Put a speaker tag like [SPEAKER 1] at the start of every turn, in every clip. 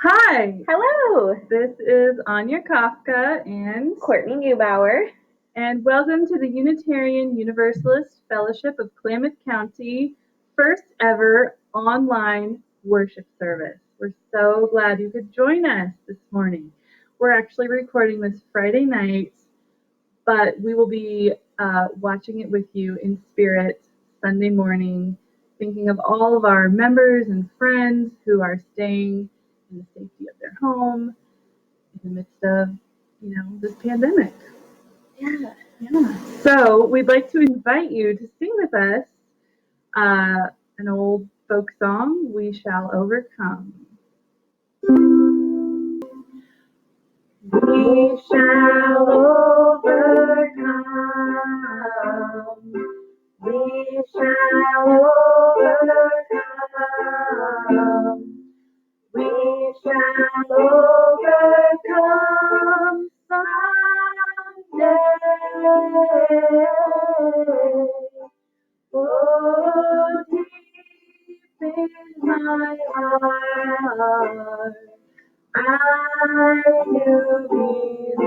[SPEAKER 1] Hi,
[SPEAKER 2] Hello,
[SPEAKER 1] this is Anya Kafka
[SPEAKER 2] Courtney Neubauer.
[SPEAKER 1] and welcome to the Unitarian Universalist Fellowship of Klamath County first ever online worship service. We're so glad you could join us this morning. We're actually recording this Friday night, but we will be watching it with you in spirit Sunday morning, thinking of all of our members and friends who are staying in the safety of their home in the midst of, this pandemic.
[SPEAKER 2] Yeah.
[SPEAKER 1] So we'd like to invite you to sing with us an old folk song, "We Shall Overcome." We shall overcome. We shall overcome. We shall overcome someday. Oh, deep in my heart, I do believe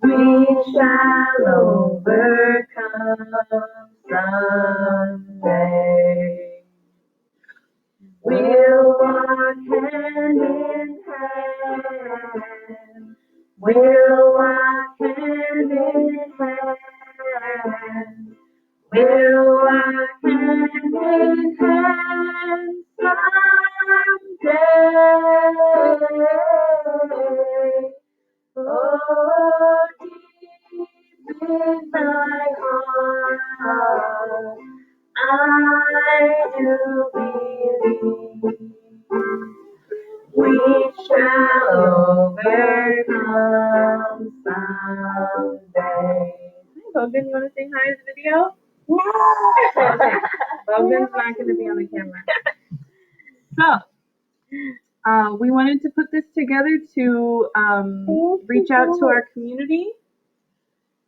[SPEAKER 1] we shall overcome someday. We'll walk hand in hand. We'll walk hand in hand. We'll walk hand in hand someday. Oh, deep in my heart, I do believe we shall overcome someday. Hi, Bogan, you want to say hi to the video?
[SPEAKER 2] No.
[SPEAKER 1] Okay. Bogan's not going to be on the camera. So, we wanted to put this together to reach out to our community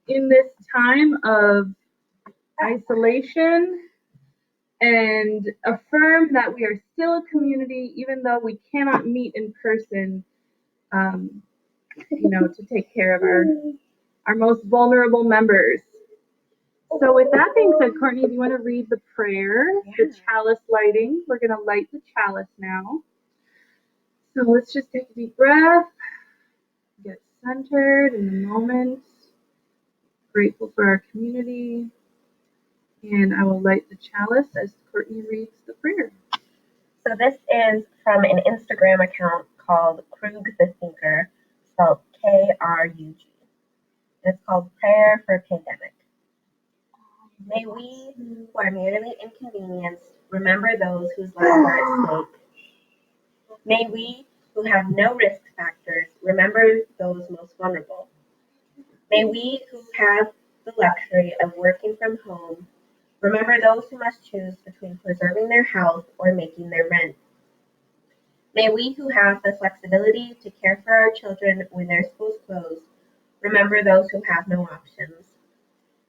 [SPEAKER 1] in this time of isolation and affirm that we are still a community even though we cannot meet in person, to take care of our most vulnerable members. So with that being said, Courtney, do you want to read the prayer, the chalice lighting? We're going to light the chalice now. So let's just take a deep breath, get centered in the moment, grateful for our community, and I will light the chalice as Courtney reads the prayer.
[SPEAKER 2] So this is from an Instagram account called Krug the Thinker, spelled Krug. It's called Prayer for Pandemic. May we, who are merely inconvenienced, remember those whose lives are at stake. May we, who have no risk factors, remember those most vulnerable. May we, who have the luxury of working from home, remember those who must choose between preserving their health or making their rent. May we, who have the flexibility to care for our children when their schools close, remember those who have no options.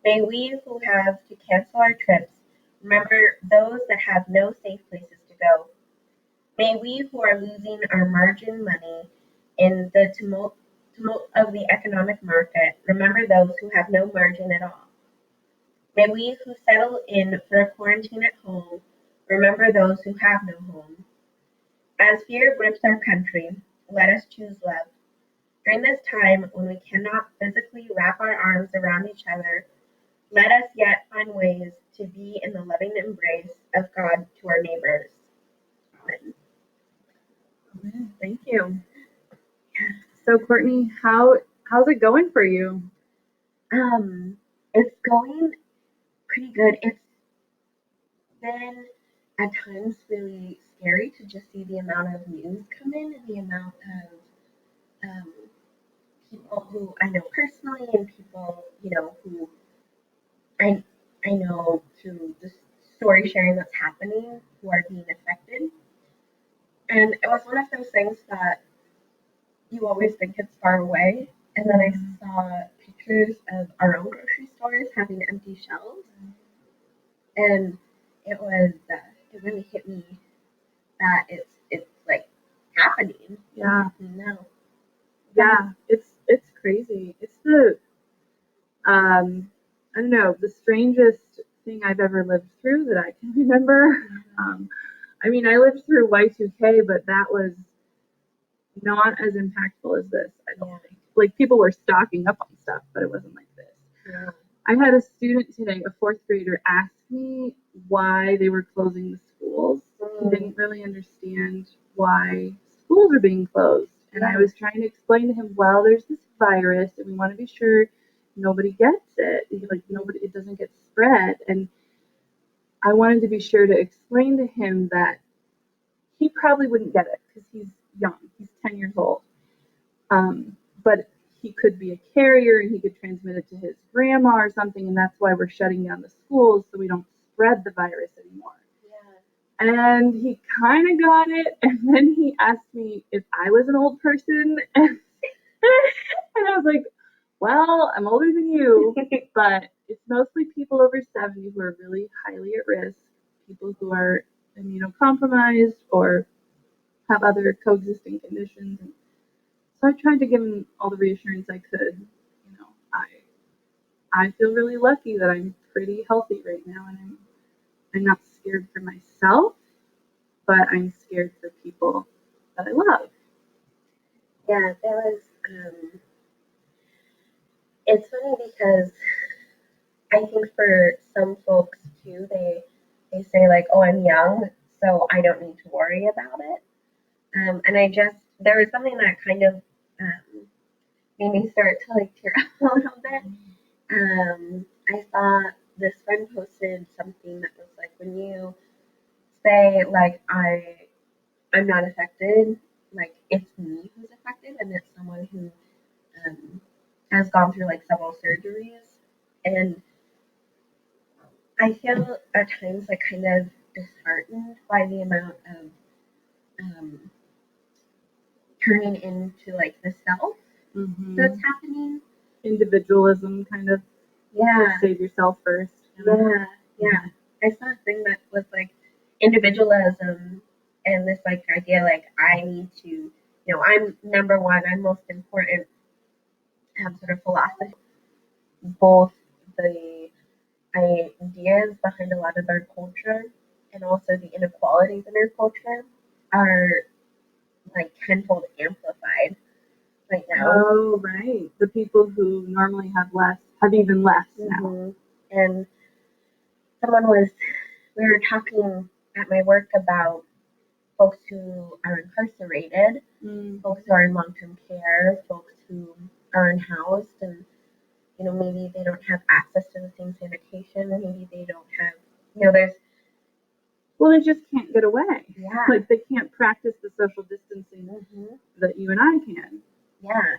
[SPEAKER 2] May we, who have to cancel our trips, remember those that have no safe places to go. May we, who are losing our margin money in the tumult of the economic market, remember those who have no margin at all. May we, who settle in for a quarantine at home, remember those who have no home. As fear grips our country, let us choose love. During this time when we cannot physically wrap our arms around each other, let us yet find ways to be in the loving embrace of God to our neighbors.
[SPEAKER 1] Amen. Thank you. So Courtney, how's it going for you?
[SPEAKER 2] It's going pretty good. It's been at times really scary to just see the amount of news come in and the amount of people who I know personally and people, who I know through the story sharing that's happening who are being affected. And it was one of those things that you always think it's far away. And then I saw pictures of our own grocery stores having empty shelves. And it really hit me that it's happening.
[SPEAKER 1] Yeah.
[SPEAKER 2] No.
[SPEAKER 1] Yeah, it's crazy. It's I don't know, the strangest thing I've ever lived through that I can remember. I mean, I lived through Y2K, but that was not as impactful as this, I don't think. Like, people were stocking up on stuff, but it wasn't like this.
[SPEAKER 2] Yeah.
[SPEAKER 1] I had a student today, a fourth grader, ask me why they were closing the schools. He didn't really understand why schools are being closed. And I was trying to explain to him, well, there's this virus, and we want to be sure nobody gets it. Like, nobody, it doesn't get spread. And I wanted to be sure to explain to him that he probably wouldn't get it because he's young. He's 10 years old. But he could be a carrier and he could transmit it to his grandma or something, and that's why we're shutting down the schools so we don't spread the virus anymore. Yeah. And he kind of got it, and then he asked me if I was an old person, and I was like, well, I'm older than you, but it's mostly people over 70 who are really highly at risk, people who are immunocompromised or have other coexisting conditions. And so I tried to give him all the reassurance I could. I feel really lucky that I'm pretty healthy right now, and I'm not scared for myself, but I'm scared for people that I love.
[SPEAKER 2] Yeah, there was. It's funny because I think for some folks too, they say like, "Oh, I'm young, so I don't need to worry about it." And there was something that kind of made me start to like tear up a little bit. I saw this friend posted something that was like, when you say like I'm not affected, like it's me who's affected, and it's someone who has gone through like several surgeries, and I feel at times like kind of disheartened by the amount of turning into like the self that's happening.
[SPEAKER 1] Individualism, kind of.
[SPEAKER 2] Yeah.
[SPEAKER 1] Save yourself first.
[SPEAKER 2] Yeah. I saw a thing that was like individualism and this like idea like I need to, I'm number one, I'm most important sort of philosophy. Both the ideas behind a lot of our culture and also the inequalities in our culture are like tenfold amplified right now.
[SPEAKER 1] Oh, right. The people who normally have less have even less now.
[SPEAKER 2] And we were talking at my work about folks who are incarcerated, folks who are in long-term care, folks who are unhoused, and maybe they don't have access to the same sanitation, maybe they don't have,
[SPEAKER 1] they just can't get away.
[SPEAKER 2] Yeah.
[SPEAKER 1] Like they can't practice the social distancing that you and I can.
[SPEAKER 2] Yeah.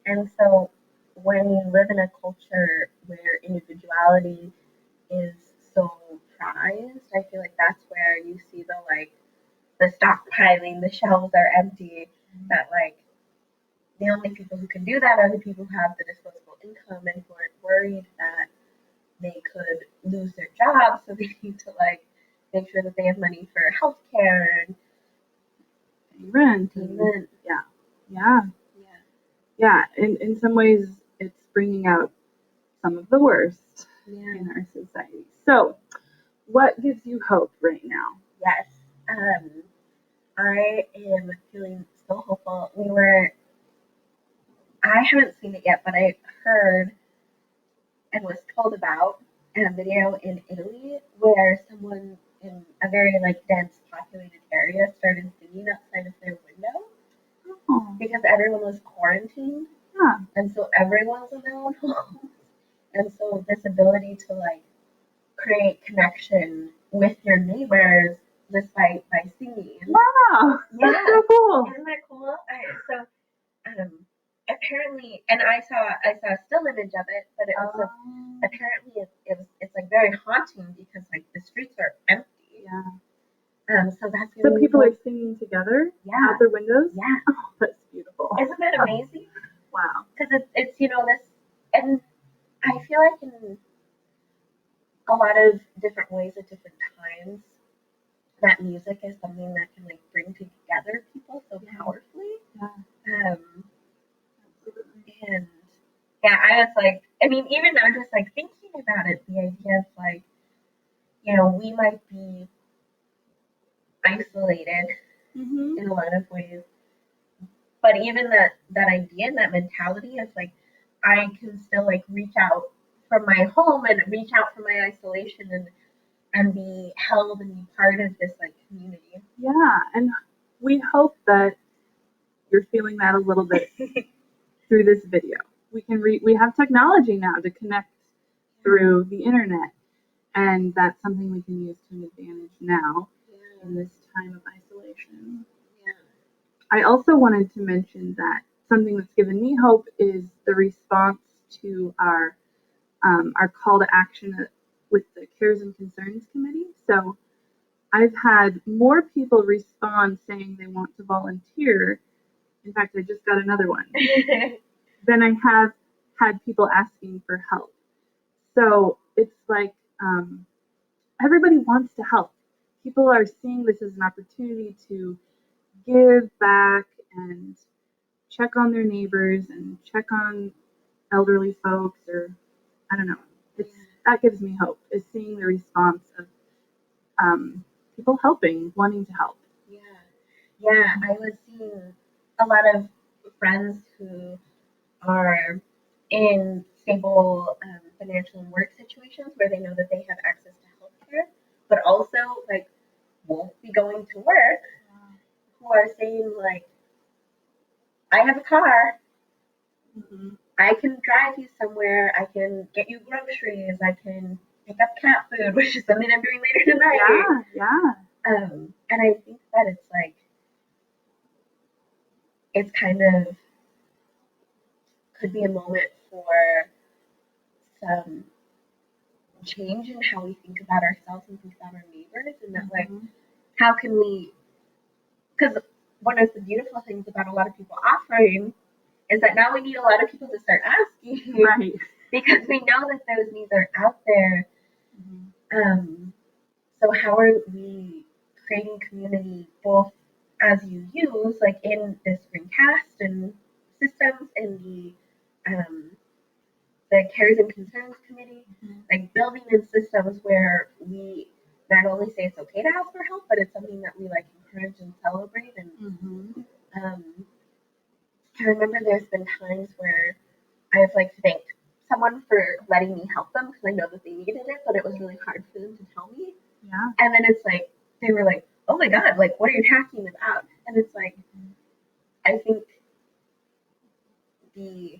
[SPEAKER 2] And so when you live in a culture where individuality is so prized, I feel like that's where you see the stockpiling, the shelves are empty, that like the only people who can do that are the people who have the disposable income and who aren't worried that they could lose their jobs, so they need to like make sure that they have money for healthcare and
[SPEAKER 1] rent.
[SPEAKER 2] Yeah.
[SPEAKER 1] Yeah. In some ways, it's bringing out some of the worst in our society. So, what gives you hope right now?
[SPEAKER 2] Yes. I am feeling so hopeful. I haven't seen it yet, but I heard and was told about a video in Italy where someone in a very like dense populated area started singing outside of their window because everyone was quarantined.
[SPEAKER 1] Yeah.
[SPEAKER 2] And so everyone's in their own homes. And so this ability to like create connection with your neighbors just by singing.
[SPEAKER 1] Wow. That's so cool.
[SPEAKER 2] Isn't that cool? Apparently, and I saw a still image of it, but it was apparently it's like very haunting because like the streets are empty.
[SPEAKER 1] Yeah.
[SPEAKER 2] So that's
[SPEAKER 1] so people are singing together.
[SPEAKER 2] Yeah.
[SPEAKER 1] Out their windows.
[SPEAKER 2] Yeah.
[SPEAKER 1] Oh, that's beautiful.
[SPEAKER 2] Isn't that amazing?
[SPEAKER 1] Wow.
[SPEAKER 2] Because it's this, and I feel like in a lot of different ways at different times, that music is something that can like bring together people so powerfully.
[SPEAKER 1] Yeah.
[SPEAKER 2] Um, and yeah, I was like, I mean, even now, just like thinking about it, the idea of like, we might be isolated
[SPEAKER 1] Mhm.
[SPEAKER 2] in a lot of ways, but even that idea and that mentality of like, I can still like reach out from my home and reach out from my isolation and be held and be part of this like community.
[SPEAKER 1] Yeah, and we hope that you're feeling that a little bit through this video. We have technology now to connect through the internet, and that's something we can use to an advantage now in this time of isolation. I also wanted to mention that something that's given me hope is the response to our call to action with the Cares and Concerns Committee. So I've had more people respond saying they want to volunteer. In fact, I just got another one. Than I have had people asking for help. So it's like everybody wants to help. People are seeing this as an opportunity to give back and check on their neighbors and check on elderly folks, or I don't know. It's that gives me hope, is seeing the response of people helping, wanting to help.
[SPEAKER 2] Yeah, yeah. I was seeing a lot of friends who are in stable financial and work situations where they know that they have access to healthcare, but also like won't be going to work, who are saying like, I have a car,
[SPEAKER 1] Mm-hmm.
[SPEAKER 2] I can drive you somewhere, I can get you groceries, I can pick up cat food, which is something I'm doing later tonight.
[SPEAKER 1] Yeah.
[SPEAKER 2] And I think that it's like, it's kind of could be a moment for some change in how we think about ourselves and think about our neighbors, and that like, how can we, because one of the beautiful things about a lot of people offering is that now we need a lot of people to start asking,
[SPEAKER 1] right?
[SPEAKER 2] Because we know that those needs are out there. So how are we creating community both as you use, like in the screencast and systems and the Cares and Concerns Committee, like building in systems where we not only say it's okay to ask for help, but it's something that we like encourage and celebrate. And I remember there's been times where I've like thanked someone for letting me help them because I know that they needed it, but it was really hard for them to tell me.
[SPEAKER 1] Yeah.
[SPEAKER 2] And then it's like they were like, "Oh my God, like what are you talking about?" And it's like, I think the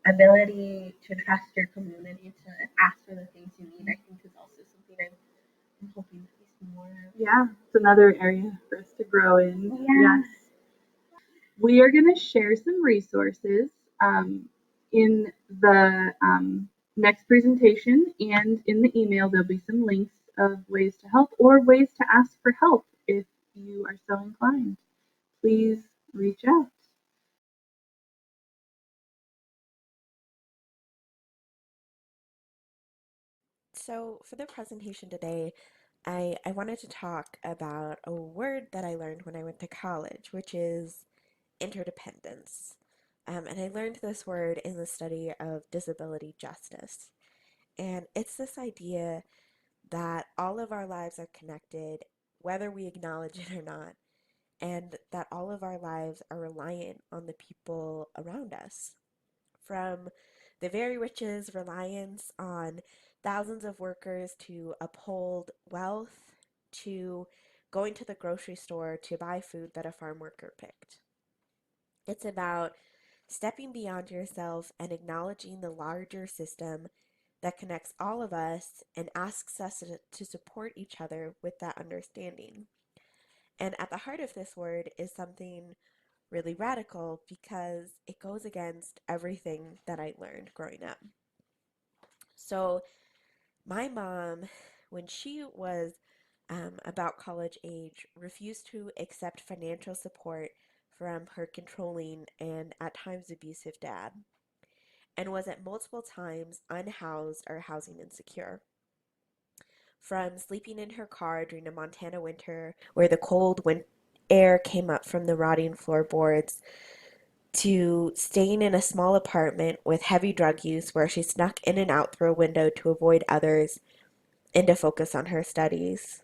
[SPEAKER 2] ability to trust your community to ask for the things you need, I think is also something I'm hoping to see more of.
[SPEAKER 1] Yeah, it's another area for us to grow in.
[SPEAKER 2] Yeah.
[SPEAKER 1] Yes. We are going to share some resources in the next presentation, and in the email there'll be some links of ways to help or ways to ask for help if you are so inclined. Please reach out.
[SPEAKER 3] So, for the presentation today, I wanted to talk about a word that I learned when I went to college, which is interdependence. And I learned this word in the study of disability justice. And it's this idea that all of our lives are connected, whether we acknowledge it or not, and that all of our lives are reliant on the people around us. From the very rich's reliance on thousands of workers to uphold wealth, to going to the grocery store to buy food that a farm worker picked. It's about stepping beyond yourself and acknowledging the larger system that connects all of us and asks us to support each other with that understanding. And at the heart of this word is something really radical because it goes against everything that I learned growing up. So, my mom, when she was about college age, refused to accept financial support from her controlling and at times abusive dad, and was at multiple times unhoused or housing insecure. from sleeping in her car during a Montana winter where the air came up from the rotting floorboards to staying in a small apartment with heavy drug use where she snuck in and out through a window to avoid others and to focus on her studies.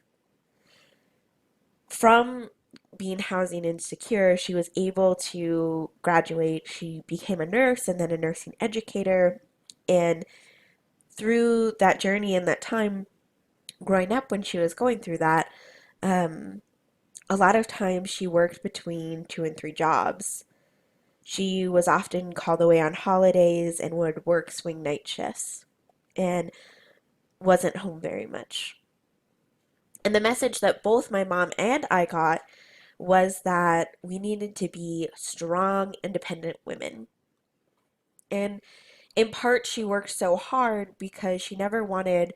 [SPEAKER 3] From being housing insecure, she was able to graduate. She became a nurse and then a nursing educator. And through that journey and that time growing up when she was going through that, um, a lot of times she worked between 2 and 3 jobs. She was often called away on holidays and would work swing night shifts and wasn't home very much. And the message that both my mom and I got was that we needed to be strong, independent women. And in part, she worked so hard because she never wanted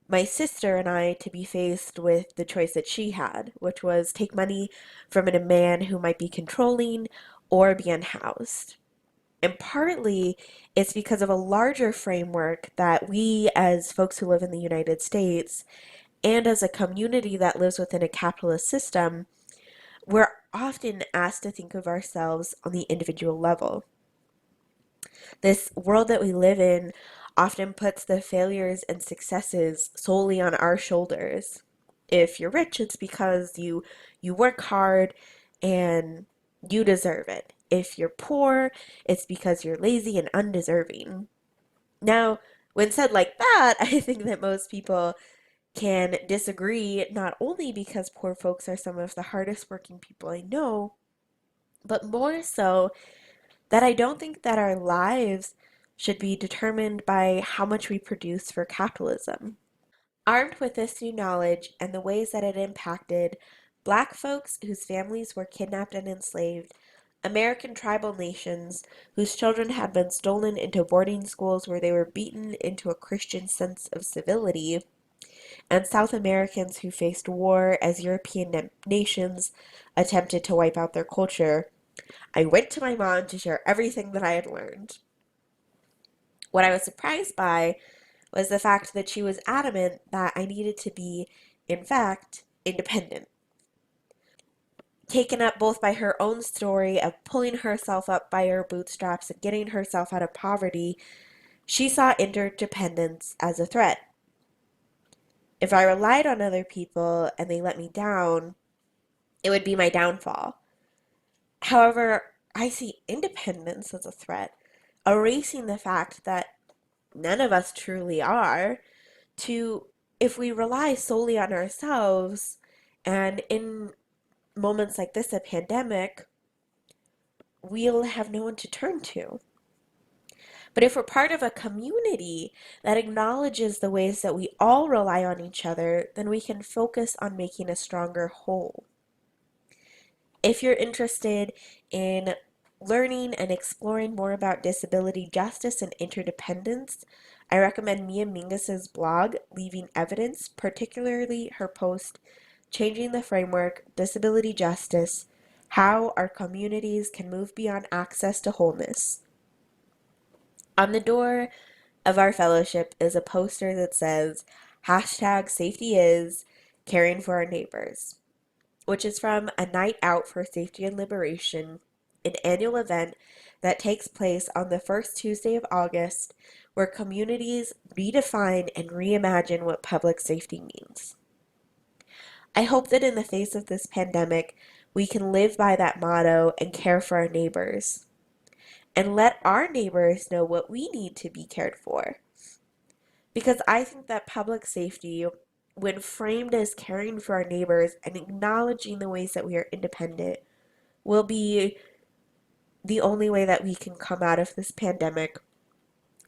[SPEAKER 3] my sister and I to be faced with the choice that she had, which was take money from a man who might be controlling or be unhoused. And partly it's because of a larger framework that we, as folks who live in the United States, and as a community that lives within a capitalist system, we're often asked to think of ourselves on the individual level. This world that we live in often puts the failures and successes solely on our shoulders. If you're rich, it's because you work hard and you deserve it. If you're poor, it's because you're lazy and undeserving. Now, when said like that, I think that most people can disagree, not only because poor folks are some of the hardest working people I know, but more so that I don't think that our lives should be determined by how much we produce for capitalism. Armed with this new knowledge and the ways that it impacted Black folks whose families were kidnapped and enslaved, American tribal nations whose children had been stolen into boarding schools where they were beaten into a Christian sense of civility, and South Americans who faced war as European nations attempted to wipe out their culture, I went to my mom to share everything that I had learned. What I was surprised by was the fact that she was adamant that I needed to be, in fact, independent. Taken up both by her own story of pulling herself up by her bootstraps and getting herself out of poverty, she saw interdependence as a threat. If I relied on other people and they let me down, it would be my downfall. However, I see independence as a threat, erasing the fact that none of us truly are, to if we rely solely on ourselves, and in moments like this, a pandemic, we'll have no one to turn to. But if we're part of a community that acknowledges the ways that we all rely on each other, then we can focus on making a stronger whole. If you're interested in learning and exploring more about disability justice and interdependence, I recommend Mia Mingus's blog, Leaving Evidence, particularly her post, Changing the Framework, Disability Justice, How Our Communities Can Move Beyond Access to Wholeness. On the door of our fellowship is a poster that says, #safety is caring for our neighbors, which is from A Night Out for Safety and Liberation, an annual event that takes place on the first Tuesday of August, where communities redefine and reimagine what public safety means. I hope that in the face of this pandemic, we can live by that motto and care for our neighbors, and let our neighbors know what we need to be cared for. Because I think that public safety, when framed as caring for our neighbors and acknowledging the ways that we are independent, will be the only way that we can come out of this pandemic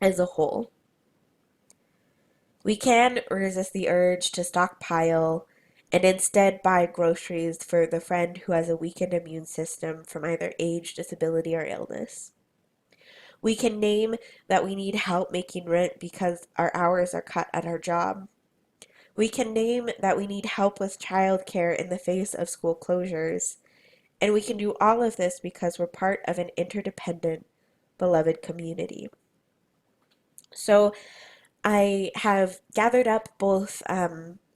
[SPEAKER 3] as a whole. We can resist the urge to stockpile and instead buy groceries for the friend who has a weakened immune system from either age, disability, or illness. We can name that we need help making rent because our hours are cut at our job. We can name that we need help with childcare in the face of school closures. And we can do all of this because we're part of an interdependent, beloved community. So I have gathered up both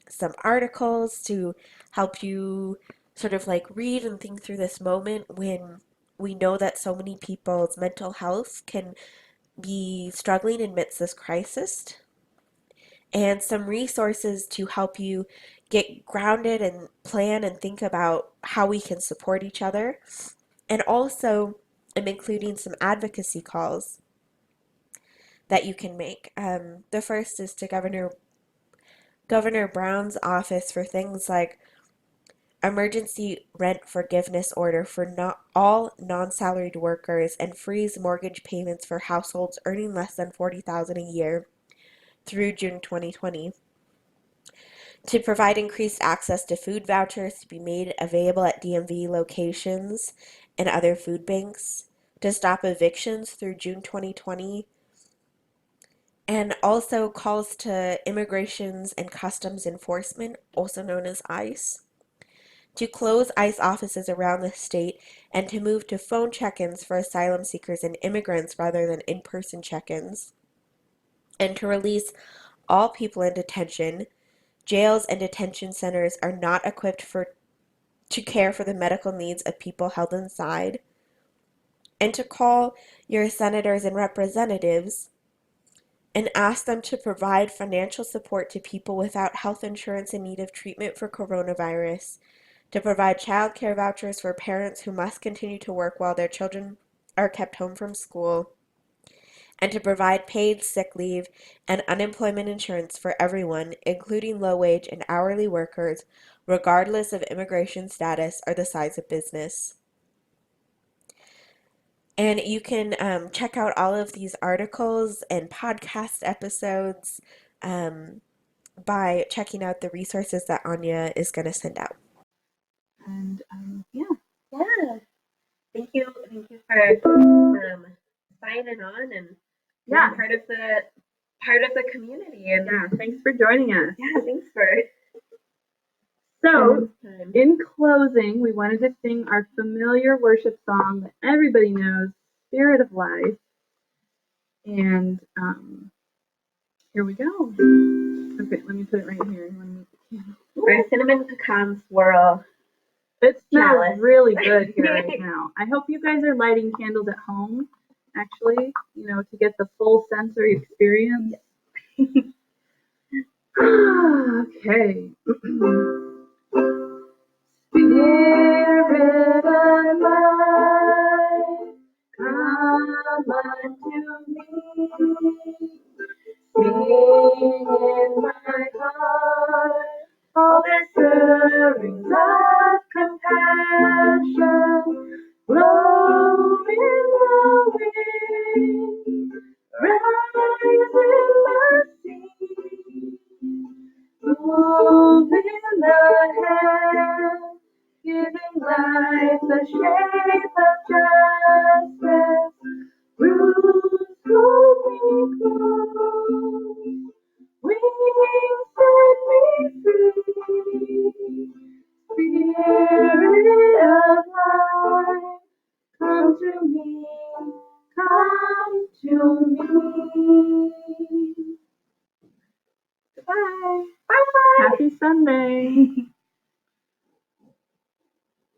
[SPEAKER 3] some articles to help you sort of like read and think through this moment when we know that so many people's mental health can be struggling amidst this crisis, and some resources to help you get grounded and plan and think about how we can support each other. And also, I'm including some advocacy calls that you can make. The first is to Governor Brown's office for things like emergency rent forgiveness order for not all non-salaried workers and freeze mortgage payments for households earning less than $40,000 a year through June 2020. To provide increased access to food vouchers to be made available at DMV locations and other food banks. To stop evictions through June 2020. And also calls to Immigrations and Customs Enforcement, also known as ICE, to close ICE offices around the state and to move to phone check-ins for asylum seekers and immigrants rather than in-person check-ins, and to release all people in detention. Jails and detention centers are not equipped to care for the medical needs of people held inside, and to call your senators and representatives and ask them to provide financial support to people without health insurance in need of treatment for coronavirus, to provide child care vouchers for parents who must continue to work while their children are kept home from school, and to provide paid sick leave and unemployment insurance for everyone, including low-wage and hourly workers, regardless of immigration status or the size of business. And you can check out all of these articles and podcast episodes by checking out the resources that Anya is going to send out.
[SPEAKER 1] And yeah.
[SPEAKER 2] Thank you for signing on and being part of the community. And
[SPEAKER 1] Yeah, thanks for joining us.
[SPEAKER 2] yeah, thanks for
[SPEAKER 1] So,
[SPEAKER 2] time.
[SPEAKER 1] in closing, we wanted to sing our familiar worship song that everybody knows, Spirit of Life. And here we go. Okay, let me put it right here.
[SPEAKER 2] Our cinnamon pecan swirl.
[SPEAKER 1] It smells
[SPEAKER 2] Chalice.
[SPEAKER 1] really good here right now. I hope you guys are lighting candles at home, actually, to get the full sensory experience. Okay. Spirit of life, come unto me. Sing in my heart all the stirrings of compassion. Blow in the wind, rise in the sea. Move in the hand, giving life the shape of justice. Roots holding close, wings set me free. Spirit of life, come to me, come to me. Goodbye. Bye. Happy Sunday.